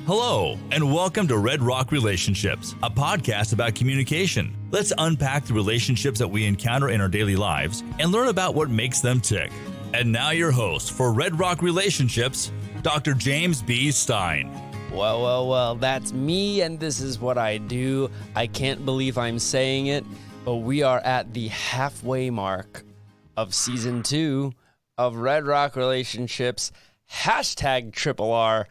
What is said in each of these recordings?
Hello, and welcome to Red Rock Relationships, a podcast about communication. Let's unpack the relationships that we encounter in our daily lives and learn about what makes them tick. And now your host for Red Rock Relationships, Dr. James B. Stein. Well, that's me, and this is what I do. I can't believe I'm saying it, but we are at the halfway mark of Season 2 of Red Rock Relationships, #RRR.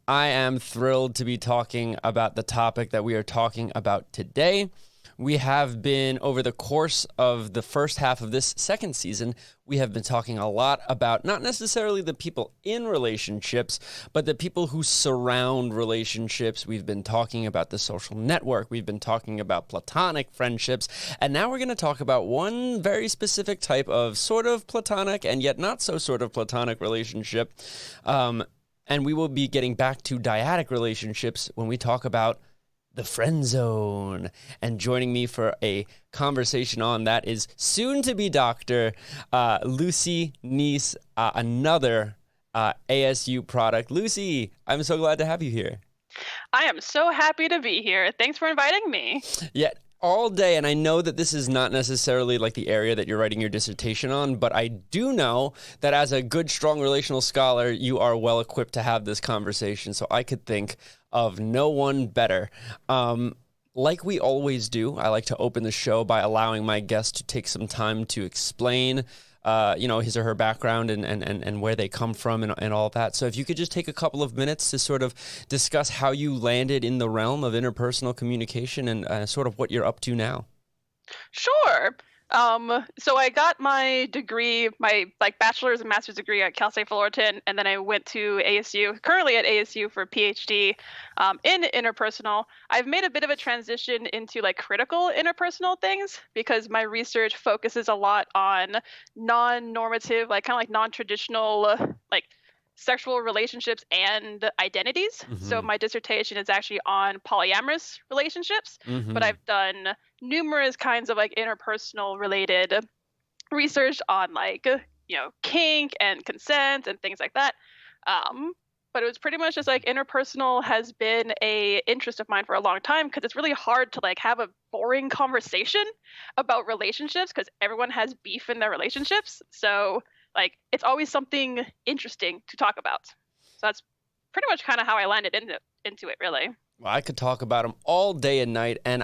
I am thrilled to be talking about the topic that we are talking about today. We have been, over the course of the first half of this second season, we have been talking a lot about not necessarily the people in relationships, but the people who surround relationships. We've been talking about the social network. We've been talking about platonic friendships. And now we're going to talk about one very specific type of sort of platonic and yet not so sort of platonic relationship. And we will be getting back to dyadic relationships when we talk about the friend zone. And joining me for a conversation on that is soon-to-be Dr. Lucy Neese, another ASU product. Lucy, I'm so glad to have you here. I am so happy to be here. Thanks for inviting me. Yeah. All day, and I know that this is not necessarily like the area that you're writing your dissertation on, but I do know that as a good, strong relational scholar, you are well equipped to have this conversation, so I could think of no one better. Like we always do, I like to open the show by allowing my guests to take some time to explain his or her background and where they come from and all that. So if you could just take a couple of minutes to sort of discuss how you landed in the realm of interpersonal communication and sort of what you're up to now. Sure. So I got my degree, my bachelor's and master's degree at Cal State Fullerton, and then I went to ASU, currently at ASU for a PhD in interpersonal. I've made a bit of a transition into critical interpersonal things because my research focuses a lot on non-normative, non-traditional, sexual relationships and identities. Mm-hmm. So my dissertation is actually on polyamorous relationships, mm-hmm. but I've done numerous kinds of interpersonal related research on kink and consent and things like that. But it was pretty much just interpersonal has been a interest of mine for a long time because it's really hard to have a boring conversation about relationships because everyone has beef in their relationships. So it's always something interesting to talk about. So that's pretty much kind of how I landed into it, really. Well, I could talk about them all day and night. And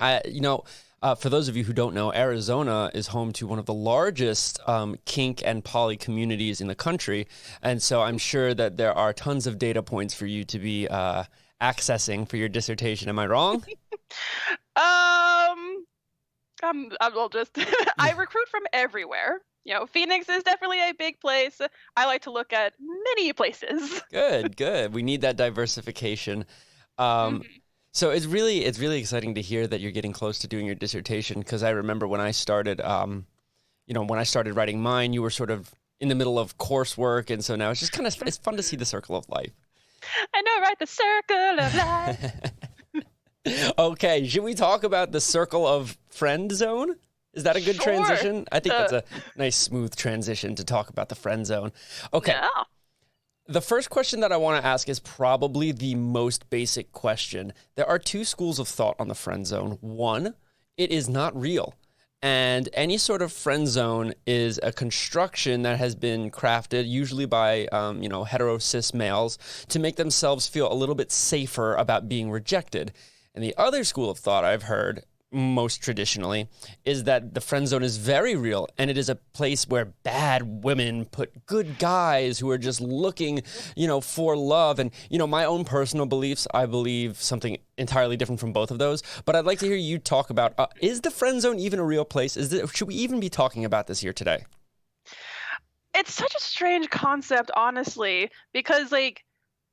for those of you who don't know, Arizona is home to one of the largest kink and poly communities in the country. And so I'm sure that there are tons of data points for you to be accessing for your dissertation. Am I wrong? I'll just, I recruit from everywhere. Phoenix is definitely a big place. I like to look at many places. Good. We need that diversification. Mm-hmm. So it's really exciting to hear that you're getting close to doing your dissertation because I remember when I started, writing mine, you were sort of in the middle of coursework, and so now it's just it's fun to see the circle of life. I know, right? The circle of life. Okay, should we talk about the circle of friend zone? Is that a good transition? I think that's a nice, smooth transition to talk about the friend zone. Okay. Yeah. The first question that I want to ask is probably the most basic question. There are two schools of thought on the friend zone. One, it is not real. And any sort of friend zone is a construction that has been crafted, usually by, hetero cis males, to make themselves feel a little bit safer about being rejected. And the other school of thought I've heard, most traditionally, is that the friend zone is very real, and it is a place where bad women put good guys who are just looking, for love. And, my own personal beliefs, I believe something entirely different from both of those. But I'd like to hear you talk about, is the friend zone even a real place? Should we even be talking about this here today? It's such a strange concept, honestly, because,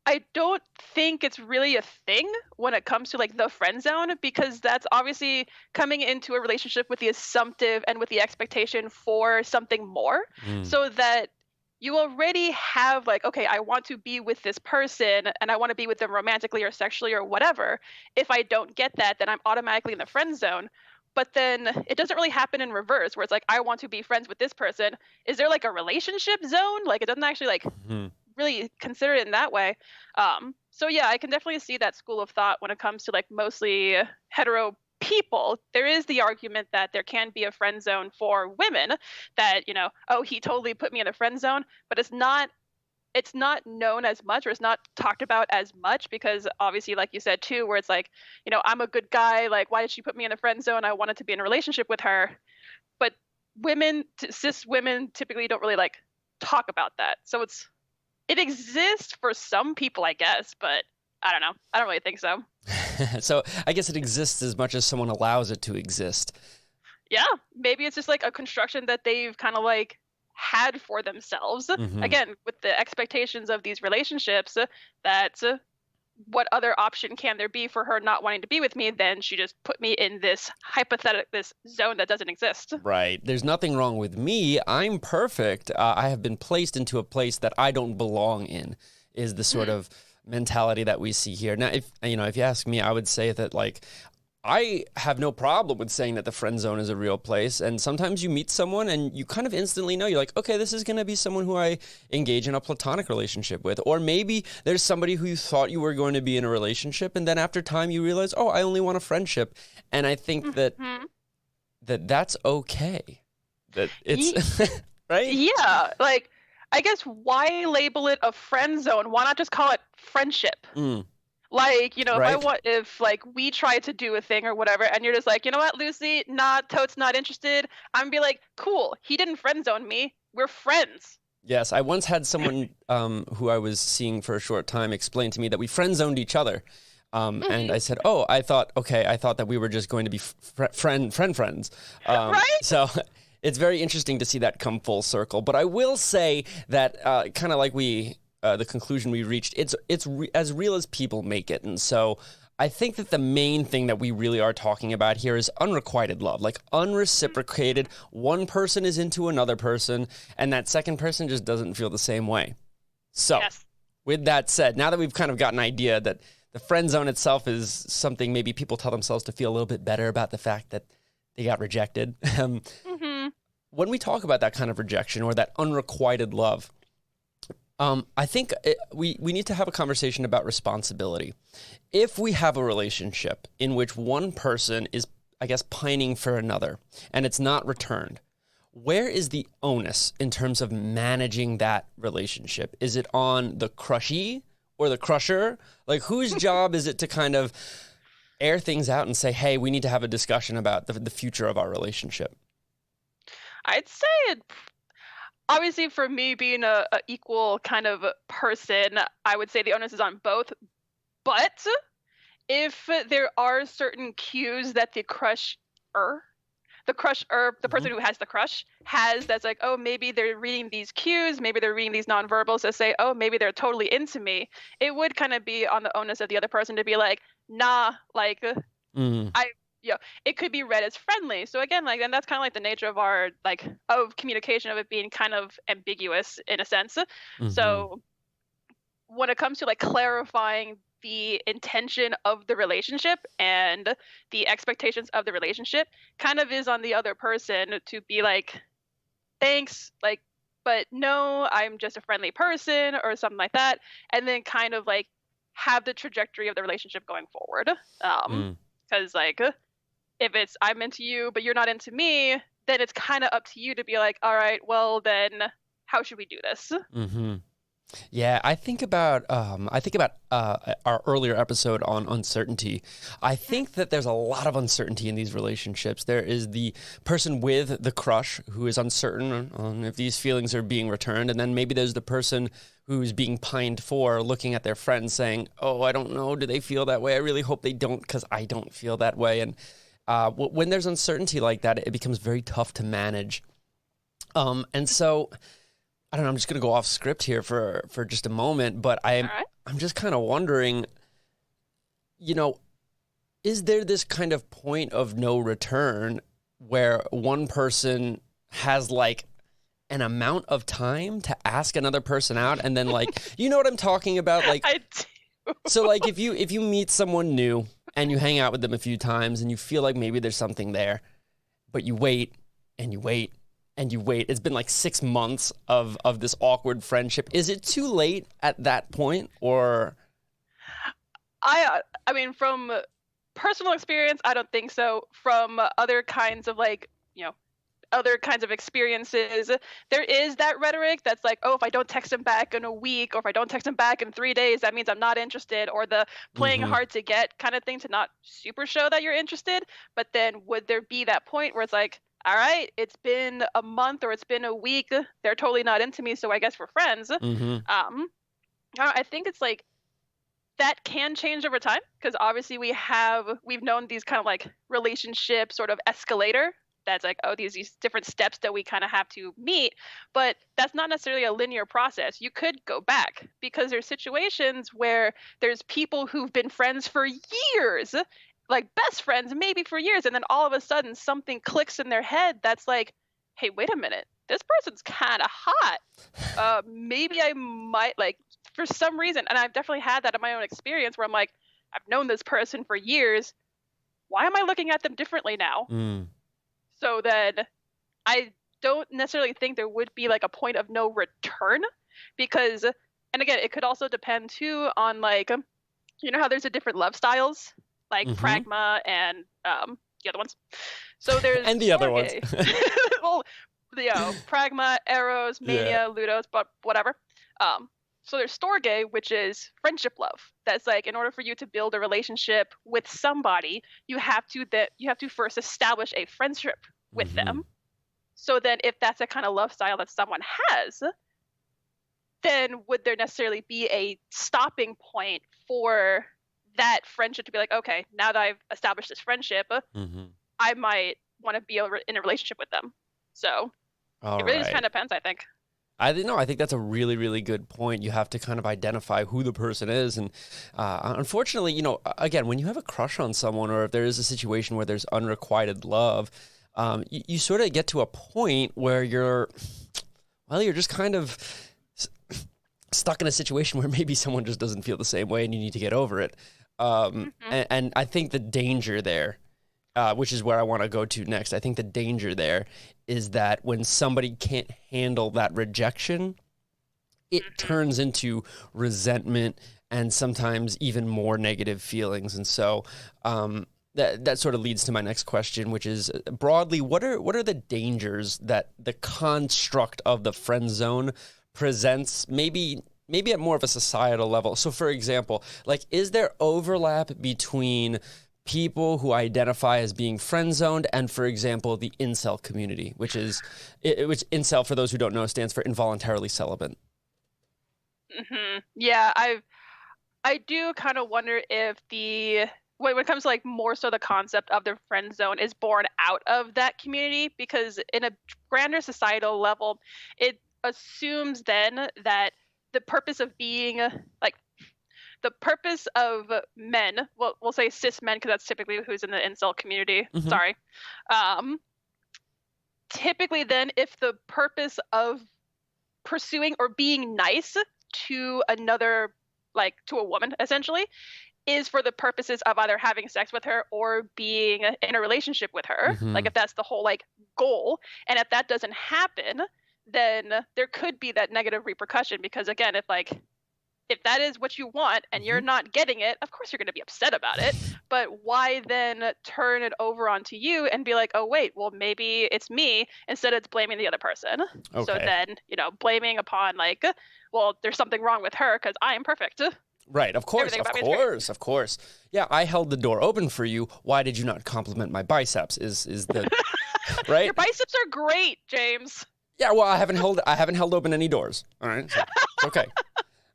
I don't think it's really a thing when it comes to the friend zone, because that's obviously coming into a relationship with the assumptive and with the expectation for something more, so that you already have okay, I want to be with this person and I want to be with them romantically or sexually or whatever. If I don't get that, then I'm automatically in the friend zone. But then it doesn't really happen in reverse where it's I want to be friends with this person. Is there a relationship zone? It doesn't actually really consider it in that way. So yeah, I can definitely see that school of thought when it comes to like mostly hetero people. There is the argument that there can be a friend zone for women that, oh, he totally put me in a friend zone, but it's not known as much, or it's not talked about as much, because obviously, like you said too, where it's like, I'm a good guy, like why did she put me in a friend zone? I wanted to be in a relationship with her. But cis women typically don't really like talk about that. So it exists for some people, I guess, but I don't know. I don't really think so. So I guess it exists as much as someone allows it to exist. Yeah, maybe it's just like a construction that they've kind of like had for themselves. Mm-hmm. Again, with the expectations of these relationships, that what other option can there be for her not wanting to be with me? Then she just put me in this this zone that doesn't exist. Right. There's nothing wrong with me. I'm perfect. I have been placed into a place that I don't belong in, is the sort of mentality that we see here. Now, if you ask me, I would say that like, I have no problem with saying that the friend zone is a real place. And sometimes you meet someone and you kind of instantly know, you're like, okay, this is going to be someone who I engage in a platonic relationship with. Or maybe there's somebody who you thought you were going to be in a relationship, and then after time you realize, oh, I only want a friendship. And I think that's okay. That it's right? Yeah. Like, I guess why label it a friend zone? Why not just call it friendship? Like, Right. if like we try to do a thing or whatever, and you're just like, you know what, Lucy, totes not interested. I'm gonna be like, cool, he didn't friend zone me. We're friends. Yes, I once had someone who I was seeing for a short time explain to me that we friend zoned each other. And I said, oh, I thought that we were just going to be friends. Right? So it's very interesting to see that come full circle. But I will say that kind of like the conclusion we reached, it's as real as people make it. And so I think that the main thing that we really are talking about here is unrequited love, like unreciprocated. One person is into another person, and that second person just doesn't feel the same way. So with that said, now that we've kind of got an idea that the friend zone itself is something maybe people tell themselves to feel a little bit better about the fact that they got rejected. When we talk about that kind of rejection or that unrequited love, I think we need to have a conversation about responsibility. If we have a relationship in which one person is, I guess, pining for another and it's not returned, where is the onus in terms of managing that relationship? Is it on the crushee or the crusher? Like, whose job is it to kind of air things out and say, hey, we need to have a discussion about the future of our relationship? I'd say it. Obviously, for me being a equal kind of person, I would say the onus is on both. But if there are certain cues that the person who has the crush has, that's like, oh, maybe they're reading these cues, maybe they're reading these nonverbals that say, oh, maybe they're totally into me, it would kind of be on the onus of the other person to be like, nah, like, it could be read as friendly. So again, like, and that's kind of like the nature of our of communication, of it being kind of ambiguous in a sense. So when it comes to like clarifying the intention of the relationship and the expectations of the relationship, kind of is on the other person to be like, thanks, like, but no, I'm just a friendly person or something like that, and then kind of like have the trajectory of the relationship going forward. Because like, if it's I'm into you but you're not into me, then it's kind of up to you to be like, all right, well then how should we do this? Yeah, I think about our earlier episode on uncertainty. I think that there's a lot of uncertainty in these relationships. There is the person with the crush who is uncertain on if these feelings are being returned, and then maybe there's the person who's being pined for, looking at their friends saying, oh, I don't know, do they feel that way? I really hope they don't, because I don't feel that way. And when there's uncertainty like that, it becomes very tough to manage. And so, I don't know, I'm just going to go off script here for just a moment, but I'm just kind of wondering, is there this kind of point of no return where one person has like an amount of time to ask another person out, and then like, you know what I'm talking about? Like, I do. So like if you meet someone new and you hang out with them a few times and you feel like maybe there's something there, but you wait and you wait and you wait. It's been like 6 months of this awkward friendship. Is it too late at that point, or? I mean, from personal experience, I don't think so. From other kinds of other kinds of experiences, there is that rhetoric that's like, oh, if I don't text him back in a week, or if I don't text him back in 3 days, that means I'm not interested, or the playing hard to get kind of thing to not super show that you're interested. But then would there be that point where it's like, all right, it's been a month or it's been a week, they're totally not into me, so I guess we're friends. I think it's like that can change over time, because obviously we've known these kind of like relationship sort of escalator that's like, oh, these different steps that we kind of have to meet, but that's not necessarily a linear process. You could go back, because there's situations where there's people who've been friends for years, like best friends maybe for years, and then all of a sudden something clicks in their head that's like, hey, wait a minute, this person's kind of hot. Maybe I might, like, for some reason, and I've definitely had that in my own experience, where I'm like, I've known this person for years, why am I looking at them differently now? So then I don't necessarily think there would be like a point of no return, because, and again, it could also depend too on, like, you know how there's a different love styles, like pragma and the other ones. So there's and the other ones. Well, pragma, eros, mania, ludos, but whatever. So there's storge, which is friendship love. That's like, in order for you to build a relationship with somebody, you have to first establish a friendship with them. So then if that's a kind of love style that someone has, then would there necessarily be a stopping point for that friendship to be like, okay, now that I've established this friendship, I might want to be in a relationship with them. So it really just kind of depends, I think. I think that's a really, really good point. You have to kind of identify who the person is. And unfortunately, again, when you have a crush on someone, or if there is a situation where there's unrequited love, you sort of get to a point where you're just kind of stuck in a situation where maybe someone just doesn't feel the same way and you need to get over it. And I think the danger there, which is where I want to go to next, I think the danger there is that when somebody can't handle that rejection, it turns into resentment and sometimes even more negative feelings. And so that sort of leads to my next question, which is, broadly, what are the dangers that the construct of the friend zone presents, maybe at more of a societal level? So for example, like, is there overlap between people who identify as being friend zoned and, for example, the incel community, which incel, for those who don't know, stands for involuntarily celibate? Yeah, I do kind of wonder if when it comes to, like, more so the concept of the friend zone is born out of that community, because in a grander societal level, it assumes then that the purpose of being, like, the purpose of men, well, we'll say cis men, because that's typically who's in the incel community. Sorry. Typically then, if the purpose of pursuing or being nice to another, like to a woman, essentially, is for the purposes of either having sex with her or being in a relationship with her, like if that's the whole, like, goal, and if that doesn't happen, then there could be that negative repercussion, because again, if that is what you want and you're not getting it, of course you're going to be upset about it. But why then turn it over onto you and be like, oh, wait, well, maybe it's me, instead it's blaming the other person. Okay. So then, blaming upon, like, well, there's something wrong with her because I am perfect. Right, of course. Yeah, I held the door open for you. Why did you not compliment my biceps? Is the right? Your biceps are great, James. Yeah, well, I haven't held open any doors. All right, so it's okay.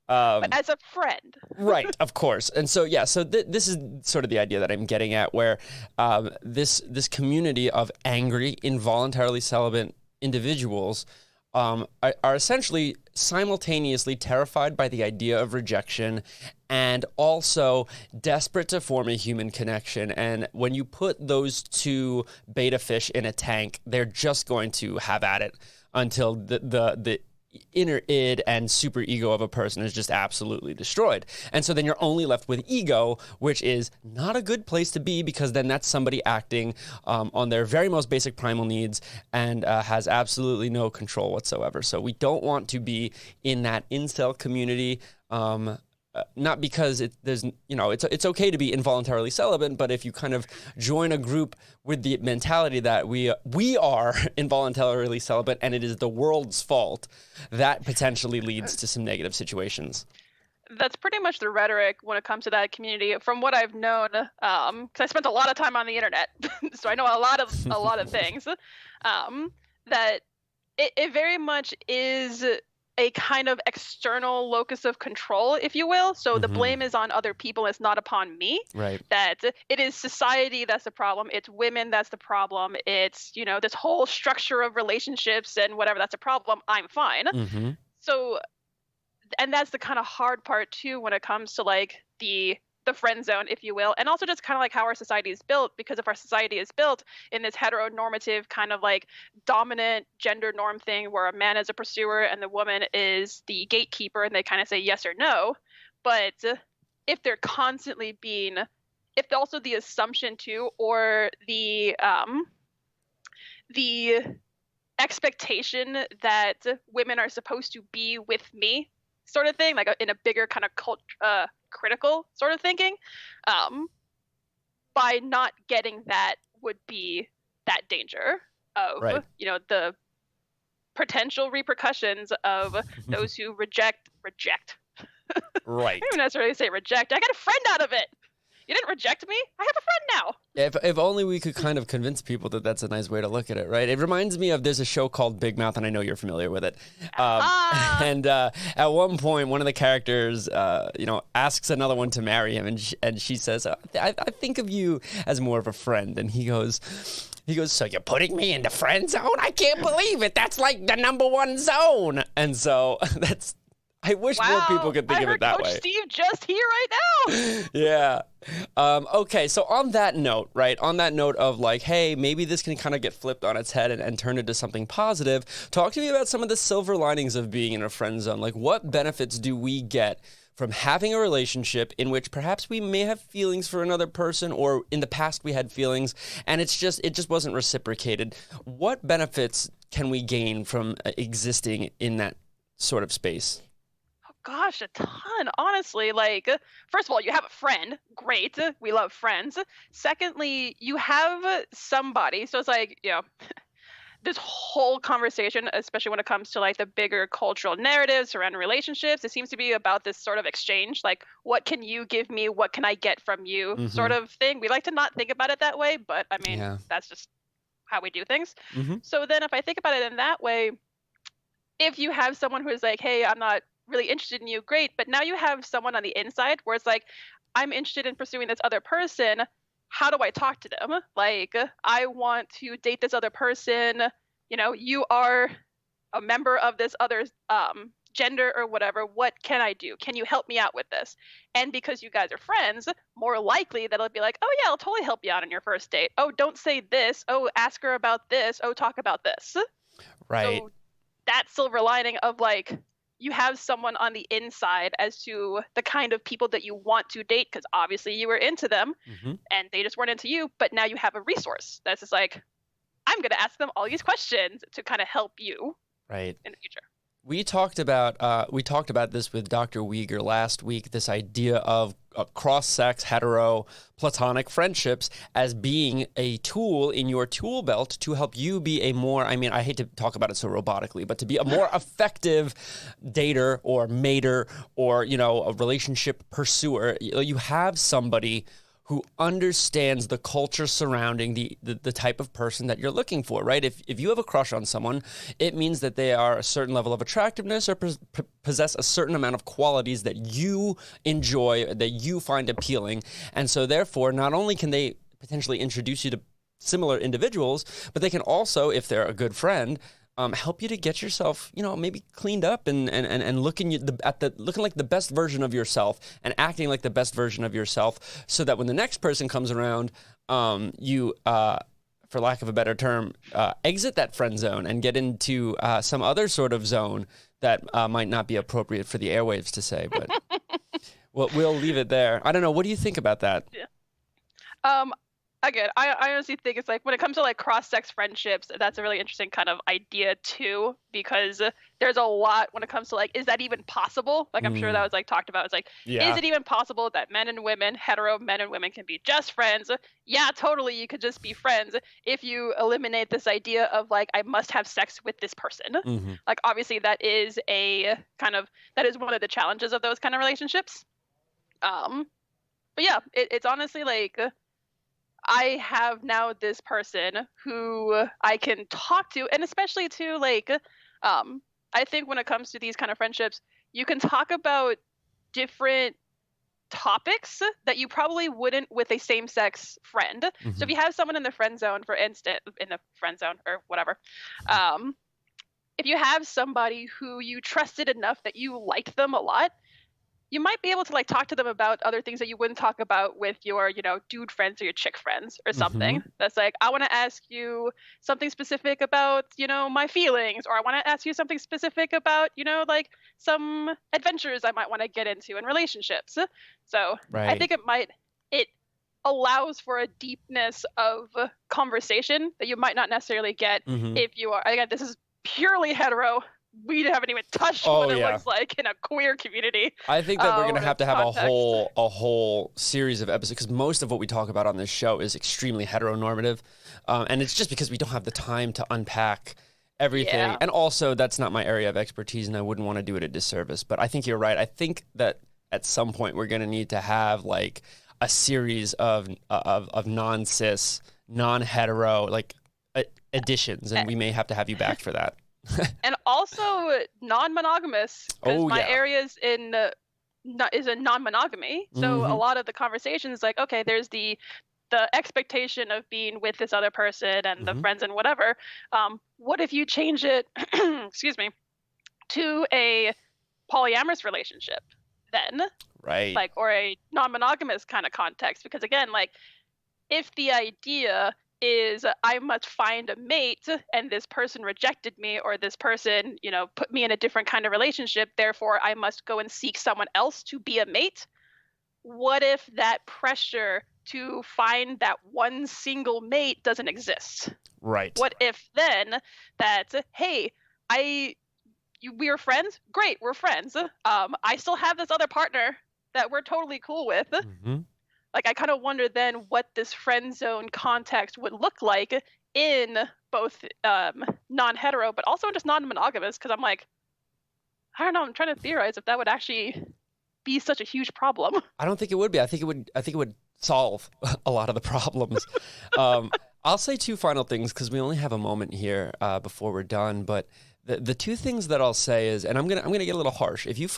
But as a friend. Right, of course. And so, yeah, this is sort of the idea that I'm getting at, where this community of angry, involuntarily celibate individuals are essentially simultaneously terrified by the idea of rejection and also desperate to form a human connection. And when you put those two beta fish in a tank, they're just going to have at it until the inner id and super ego of a person is just absolutely destroyed. And so then you're only left with ego, which is not a good place to be, because then that's somebody acting on their very most basic primal needs and has absolutely no control whatsoever. So we don't want to be in that incel community. not because it's okay to be involuntarily celibate, but if you kind of join a group with the mentality that we are involuntarily celibate and it is the world's fault, that potentially leads to some negative situations. That's pretty much the rhetoric when it comes to that community. From what I've known, because I spent a lot of time on the internet, so I know a lot of things. That it very much is a kind of external locus of control, if you will. So the blame is on other people, it's not upon me. Right. That it is society that's the problem. It's women that's the problem. It's, this whole structure of relationships and whatever that's a problem. I'm fine. Mm-hmm. So, and that's the kind of hard part too when it comes to like the friend zone, if you will, and also just kind of like how our society is built, because if our society is built in this heteronormative kind of like dominant gender norm thing where a man is a pursuer and the woman is the gatekeeper and they kind of say yes or no, but if they're constantly being, if also the assumption too, or the expectation that women are supposed to be with me sort of thing, like in a bigger kind of critical sort of thinking, by not getting that would be that danger of, right. The potential repercussions of those who reject. Right. I don't necessarily say reject. I got a friend out of it. You didn't reject me. I have a friend now. If only we could kind of convince people that that's a nice way to look at it, right? It reminds me of, there's a show called Big Mouth, and I know you're familiar with it. And at one point, one of the characters, asks another one to marry him, and she says, I think of you as more of a friend. And he goes, so you're putting me in the friend zone? I can't believe it. That's like the number one zone. And so I wish more people could think of it that way. I heard Coach Steve just here right now. Yeah. Okay, so on that note, right, of like, hey, maybe this can kind of get flipped on its head and turn into something positive, talk to me about some of the silver linings of being in a friend zone. Like, what benefits do we get from having a relationship in which perhaps we may have feelings for another person, or in the past we had feelings, and it just wasn't reciprocated? What benefits can we gain from existing in that sort of space? Gosh, a ton, honestly. Like, first of all, you have a friend. Great. We love friends. Secondly, you have somebody. So it's like, this whole conversation, especially when it comes to like the bigger cultural narratives around relationships, it seems to be about this sort of exchange. Like, what can you give me? What can I get from you? Mm-hmm. Sort of thing. We like to not think about it that way, but I mean, That's just how we do things. Mm-hmm. So then if I think about it in that way, if you have someone who is like, hey, I'm not really interested in you, great, but now you have someone on the inside where it's like, I'm interested in pursuing this other person. How do I talk to them? Like, I want to date this other person. You are a member of this other gender or whatever. What can I do? Can you help me out with this? And because you guys are friends, more likely that it'll be like, oh yeah, I'll totally help you out on your first date. Oh, don't say this. Oh, ask her about this. Oh, talk about this. Right. So that silver lining of like, you have someone on the inside as to the kind of people that you want to date, because obviously you were into them and they just weren't into you, but now you have a resource that's just like, I'm going to ask them all these questions to kind of help you in the future. We talked about this with Dr. Uyghur last week, this idea of cross-sex, hetero, platonic friendships as being a tool in your tool belt to help you be a more, I hate to talk about it so robotically, but to be a more effective dater or mater or, a relationship pursuer. You have somebody who understands the culture surrounding the type of person that you're looking for, right? If you have a crush on someone, it means that they are a certain level of attractiveness or possess a certain amount of qualities that you enjoy, that you find appealing. And so therefore, not only can they potentially introduce you to similar individuals, but they can also, if they're a good friend, help you to get yourself, maybe cleaned up and looking looking like the best version of yourself and acting like the best version of yourself, so that when the next person comes around, you, for lack of a better term, exit that friend zone and get into some other sort of zone that might not be appropriate for the airwaves to say. But we'll leave it there. I don't know. What do you think about that? Yeah. Again, I honestly think it's like when it comes to like cross-sex friendships, that's a really interesting kind of idea too, because there's a lot when it comes to like, is that even possible? Like I'm sure that was like talked about. It's like, is it even possible that men and women, hetero men and women, can be just friends? Yeah, totally. You could just be friends if you eliminate this idea of like, I must have sex with this person. Like obviously that is that is one of the challenges of those kind of relationships. But yeah, it's honestly like, I have now this person who I can talk to, and especially to like, I think when it comes to these kind of friendships, you can talk about different topics that you probably wouldn't with a same-sex friend. So if you have someone in the friend zone, for instance, in the friend zone or whatever, if you have somebody who you trusted enough that you liked them a lot, you might be able to like talk to them about other things that you wouldn't talk about with your, dude friends or your chick friends or something. That's like, I want to ask you something specific about, my feelings, or I want to ask you something specific about, like some adventures I might want to get into in relationships. So Right. I think it allows for a deepness of conversation that you might not necessarily get if you are, again, this is purely hetero. We haven't even touched what it looks like in a queer community. I think that we're going to have context. a whole series of episodes, because most of what we talk about on this show is extremely heteronormative. And it's just because we don't have the time to unpack everything. Yeah. And also, that's not my area of expertise, and I wouldn't want to do it a disservice. But I think you're right. I think that at some point we're going to need to have like a series of non-cis, non-hetero, like editions, and we may have to have you back for that. And also non-monogamous, because my area is in non-monogamy. So a lot of the conversations, like, okay, there's the expectation of being with this other person and the friends and whatever. What if you change it, excuse me, to a polyamorous relationship then? Right. Like, or a non-monogamous kind of context, because again, like, if the idea is I must find a mate and this person rejected me, or this person, put me in a different kind of relationship, therefore I must go and seek someone else to be a mate. What if that pressure to find that one single mate doesn't exist? Right. What if then that, hey, we are friends? Great, we're friends. I still have this other partner that we're totally cool with. Like, I kind of wonder then what this friend zone context would look like in both non-hetero, but also just non-monogamous, because I'm like, I don't know, I'm trying to theorize if that would actually be such a huge problem. I don't think it would be. I think it would solve a lot of the problems. I'll say two final things, because we only have a moment here before we're done, but the two things that I'll say is, and I'm gonna get a little harsh. If you're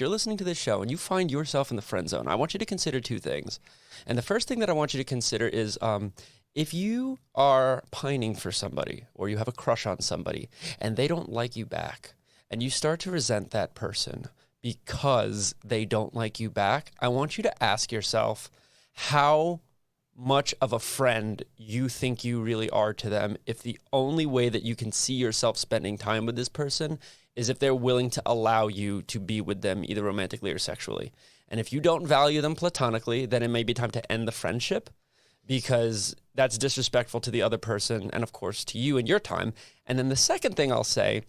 listening to this show and you find yourself in the friend zone, I want you to consider two things. And the first thing that I want you to consider is, if you are pining for somebody, or you have a crush on somebody and they don't like you back, and you start to resent that person because they don't like you back, I want you to ask yourself how much of a friend you think you really are to them, if the only way that you can see yourself spending time with this person is if they're willing to allow you to be with them, either romantically or sexually. And if you don't value them platonically, then it may be time to end the friendship, because that's disrespectful to the other person and, of course, to you and your time. And then the second thing I'll say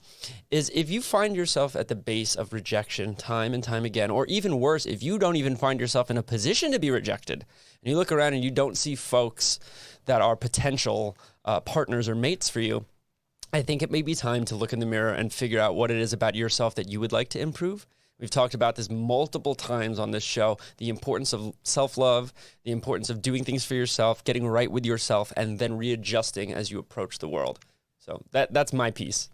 is, if you find yourself at the base of rejection time and time again, or even worse, if you don't even find yourself in a position to be rejected, and you look around and you don't see folks that are potential partners or mates for you, I think it may be time to look in the mirror and figure out what it is about yourself that you would like to improve. We've talked about this multiple times on this show, the importance of self-love, the importance of doing things for yourself, getting right with yourself, and then readjusting as you approach the world. So that's my piece.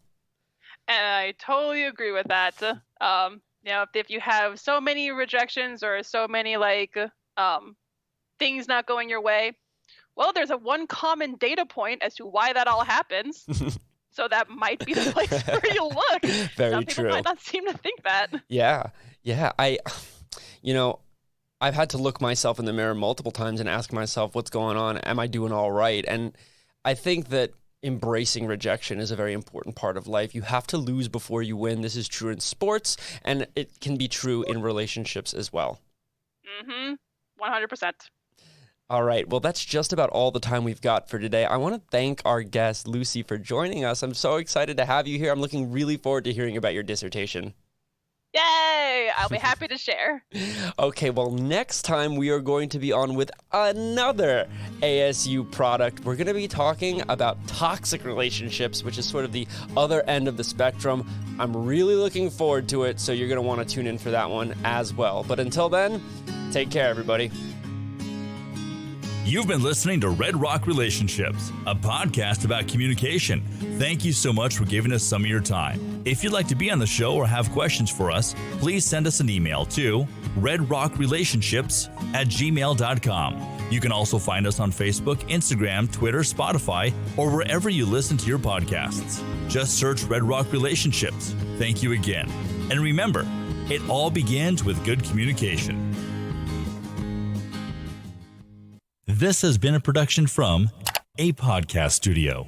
And I totally agree with that. If you have so many rejections or so many things not going your way, well, there's one common data point as to why that all happens. So that might be the place where you look. Very Some people true. might not seem to think that. Yeah. I've had to look myself in the mirror multiple times and ask myself, what's going on? Am I doing all right? And I think that embracing rejection is a very important part of life. You have to lose before you win. This is true in sports, and it can be true in relationships as well. 100%. All right. Well, that's just about all the time we've got for today. I want to thank our guest, Lucy, for joining us. I'm so excited to have you here. I'm looking really forward to hearing about your dissertation. Yay! I'll be happy to share. Okay, well, next time we are going to be on with another ASU product. We're going to be talking about toxic relationships, which is sort of the other end of the spectrum. I'm really looking forward to it, so you're going to want to tune in for that one as well. But until then, take care, everybody. You've been listening to Red Rock Relationships, a podcast about communication. Thank you so much for giving us some of your time. If you'd like to be on the show or have questions for us, please send us an email to redrockrelationships@gmail.com. You can also find us on Facebook, Instagram, Twitter, Spotify, or wherever you listen to your podcasts. Just search Red Rock Relationships. Thank you again. And remember, it all begins with good communication. This has been a production from a podcast studio.